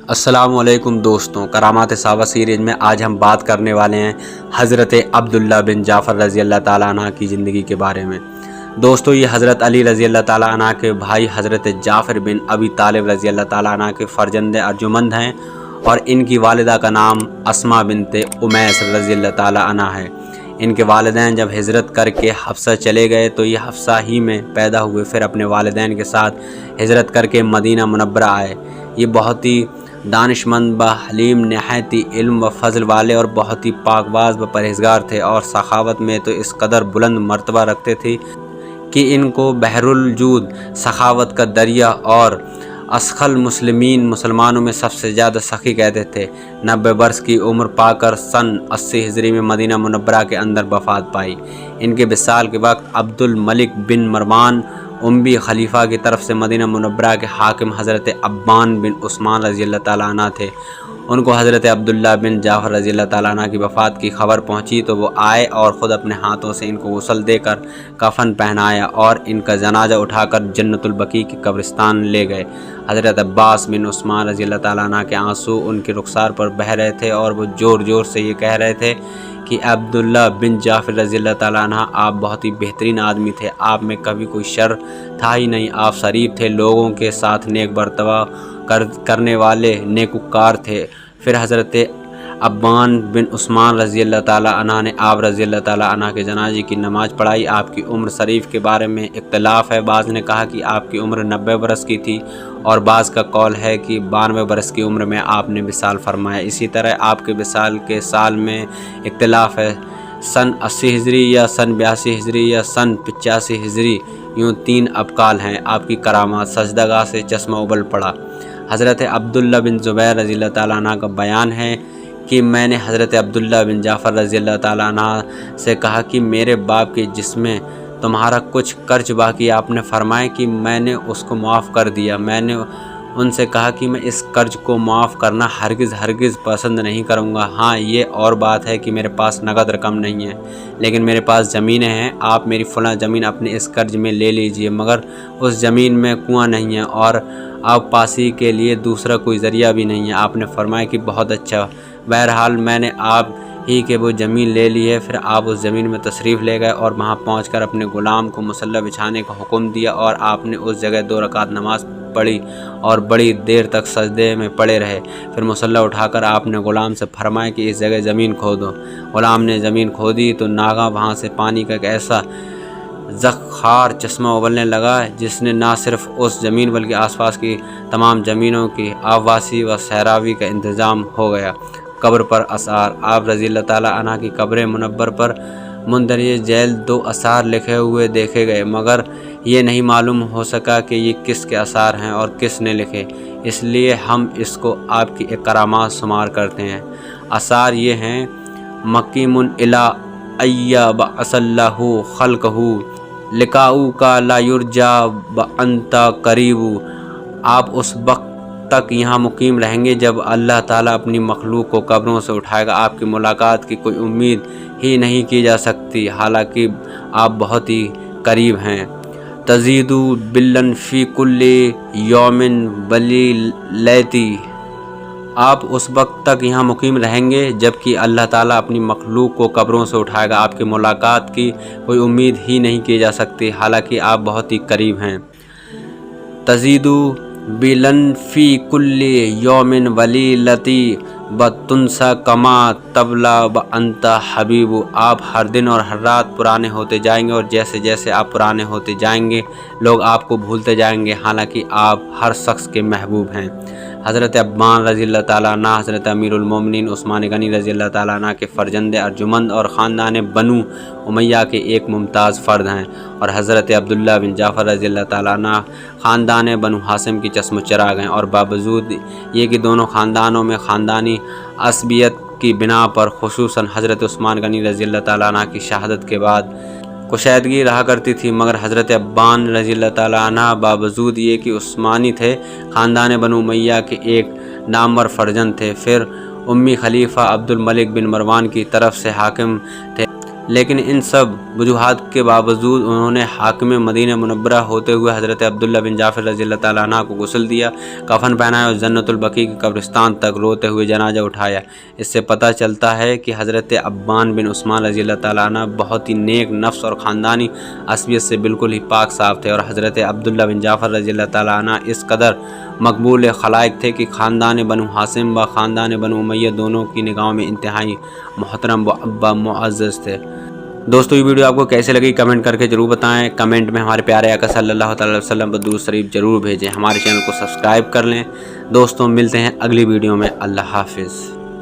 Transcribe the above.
السلام علیکم دوستوں، کرامات صحابہ سیریز میں آج ہم بات کرنے والے ہیں حضرت عبداللہ بن جعفر رضی اللہ تعالیٰ عنہ کی زندگی کے بارے میں۔ دوستو، یہ حضرت علی رضی اللہ تعالیٰ عنہ کے بھائی حضرت جعفر بن ابی طالب رضی اللہ تعالیٰ عنہ کے فرزند ارجمند ہیں، اور ان کی والدہ کا نام اسماء بنت امیس رضی اللہ تعالیٰ عنہ ہے۔ ان کے والدین جب ہجرت کر کے حبشہ چلے گئے تو یہ حبشہ ہی میں پیدا ہوئے، پھر اپنے والدین کے ساتھ ہجرت کر کے مدینہ منورہ آئے۔ یہ بہت ہی دانش مند و حلیم، نہایتی علم و فضل والے اور بہت ہی پاک باز و پرہیزگار تھے، اور سخاوت میں تو اس قدر بلند مرتبہ رکھتے تھے کہ ان کو بحر الجود، سخاوت کا دریا اور اسخل مسلمانوں میں سب سے زیادہ سخی کہتے تھے۔ 90 برس کی عمر پا کر سن 80 ہجری میں مدینہ منورہ کے اندر وفات پائی۔ ان کے وصال کے وقت عبد الملک بن مروان اموی خلیفہ کی طرف سے مدینہ منورہ کے حاکم حضرت عبان بن عثمان رضی اللہ تعالیٰ عنہ تھے۔ ان کو حضرت عبداللہ بن جعفر رضی اللہ تعالیٰ عنہ کی وفات کی خبر پہنچی تو وہ آئے اور خود اپنے ہاتھوں سے ان کو غسل دے کر کفن پہنایا اور ان کا جنازہ اٹھا کر جنت البقیع کے قبرستان لے گئے۔ حضرت عباس بن عثمان رضی اللہ تعالیٰ عنہ کے آنسو ان کے رخسار پر بہہ رہے تھے، اور وہ زور زور سے یہ کہہ رہے تھے کہ عبداللہ بن جعفر رضی اللہ تعالیٰ عنہ، آپ بہت ہی بہترین آدمی تھے، آپ میں کبھی کوئی شر تھا ہی نہیں، آپ شریف تھے، لوگوں کے ساتھ نیک برتوا کرنے والے نیکوکار تھے۔ پھر حضرت عبان بن عثمان رضی اللہ تعالیٰ عنہ نے آپ رضی اللہ تعالیٰ عنہ کے جنازے کی نماز پڑھائی۔ آپ کی عمر شریف کے بارے میں اختلاف ہے، بعض نے کہا کہ آپ کی عمر 90 برس کی تھی، اور بعض کا قول ہے کہ 92 برس کی عمر میں آپ نے وصال فرمایا۔ اسی طرح آپ کے وصال کے سال میں اختلاف ہے، سن 80 ہجری یا سن 82 ہجری یا سن 85 ہجری، یوں 3 ابقال ہیں۔ آپ کی کرامات، سجدگاہ سے چشمہ ابل پڑا۔ حضرت عبداللہ بن زبیر رضی اللہ تعالیٰ عنہ کا بیان ہے کہ میں نے حضرت عبداللہ بن جعفر رضی اللہ تعالیٰ عنہ سے کہا کہ میرے باپ کے جس میں تمہارا کچھ قرض باقی، آپ نے فرمایا کہ میں نے اس کو معاف کر دیا۔ میں نے ان سے کہا کہ میں اس قرض کو معاف کرنا ہرگز پسند نہیں کروں گا۔ ہاں، یہ اور بات ہے کہ میرے پاس نقد رقم نہیں ہے، لیکن میرے پاس زمینیں ہیں، آپ میری فلاں زمین اپنے اس قرض میں لے لیجئے، مگر اس زمین میں کنواں نہیں ہے اور آب پاسی کے لیے دوسرا کوئی ذریعہ بھی نہیں ہے۔ آپ نے فرمایا کہ بہت اچھا۔ بہرحال میں نے آپ ہی کے وہ زمین لے لی ہے۔ پھر آپ اس زمین میں تشریف لے گئے اور وہاں پہنچ کر اپنے غلام کو مصلی بچھانے کا حکم دیا، اور آپ نے اس جگہ 2 رکعت نماز پڑھی اور بڑی دیر تک سجدے میں پڑے رہے۔ پھر مصلی اٹھا کر آپ نے غلام سے فرمایا کہ اس جگہ زمین کھودو۔ غلام نے زمین کھودی تو ناگہاں وہاں سے پانی کا ایک ایسا زخار چشمہ ابلنے لگا جس نے نہ صرف اس زمین بلکہ آس پاس کی تمام زمینوں کی آبواسی و صحراوی کا انتظام ہو گیا۔ قبر پر آثار، آپ رضی اللہ تعالیٰ عنہ کی قبر منور پر مندرجہ ذیل 2 آثار لکھے ہوئے دیکھے گئے، مگر یہ نہیں معلوم ہو سکا کہ یہ کس کے آثار ہیں اور کس نے لکھے، اس لیے ہم اس کو آپ کی ایک کرامات شمار کرتے ہیں۔ آثار یہ ہیں: مقیم الی ای بعث اللہ خلقہ، لقاؤک لا یرجی وانت قریب۔ آپ اس وقت تک یہاں مقیم رہیں گے جب اللہ تعالیٰ اپنی مخلوق کو قبروں سے اٹھائے گا۔ آپ کی ملاقات کی کوئی امید ہی نہیں کی جا سکتی، حالانکہ آپ بہت ہی قریب ہیں۔ تزید باللن فی کل یوم ولیلتی۔ آپ اس وقت تک یہاں مقیم رہیں گے جبکہ اللہ تعالیٰ اپنی مخلوق کو قبروں سے اٹھائے گا۔ آپ کی ملاقات کی کوئی امید ہی نہیں کی جا سکتی، حالانکہ آپ بہت ہی قریب ہیں۔ تزید باللن فی کل یوم ولیلتی وتنسیٰ کما تبلی وانت حبیب۔ آپ ہر دن اور ہر رات پرانے ہوتے جائیں گے، اور جیسے جیسے آپ پرانے ہوتے جائیں گے لوگ آپ کو بھولتے جائیں گے، حالانکہ آپ ہر شخص کے محبوب ہیں۔ حضرت عبان رضی اللہ تعالیٰ عنہ حضرت امیر المومنین عثمان غنی رضی اللہ تعالیٰ عنہ کے فرزند ارجمند اور خاندان بنو امیہ کے ایک ممتاز فرد ہیں، اور حضرت عبداللہ بن جعفر رضی اللہ تعالیٰ عنہ خاندان بنو ہاشم کی چشم و چراغ ہیں، اور باوجود یہ کہ دونوں خاندانوں میں خاندانی عصبیت کی بنا پر خصوصاً حضرت عثمان غنی رضی اللہ تعالیٰ عنہ کی شہادت کے بعد کشیدگی رہا کرتی تھی، مگر حضرت عبان رضی اللہ تعالیٰ عنہ باوجود یہ کہ عثمانی تھے، خاندان بنو امیہ کے ایک نامور فرزند تھے، پھر امی خلیفہ عبد الملک بن مروان کی طرف سے حاکم تھے، لیکن ان سب وجوہات کے باوجود انہوں نے حاکم مدینہ منورہ ہوتے ہوئے حضرت عبداللہ بن جعفر رضی اللہ تعالیٰ عنہ کو غسل دیا، کفن پہنایا اور جنت البقیع کے قبرستان تک روتے ہوئے جنازہ اٹھایا۔ اس سے پتہ چلتا ہے کہ حضرت عبان بن عثمان رضی اللہ تعالیٰ عنہ بہت ہی نیک نفس اور خاندانی عصبیت سے بالکل ہی پاک صاف تھے، اور حضرت عبداللہ بن جعفر رضی اللہ تعالیٰ عنہ اس قدر مقبول خلائق تھے کہ خاندان بنو ہاشم و خاندان بنو امیہ دونوں کی نگاہوں میں انتہائی محترم و معزز تھے۔ دوستو یہ ویڈیو آپ کو کیسے لگی کمنٹ کر کے ضرور بتائیں۔ کمنٹ میں ہمارے پیارے آقا صلی اللہ تعالی وسلم پر درود شریف ضرور بھیجیں۔ ہمارے چینل کو سبسکرائب کر لیں۔ دوستوں ملتے ہیں اگلی ویڈیو میں۔ اللہ حافظ۔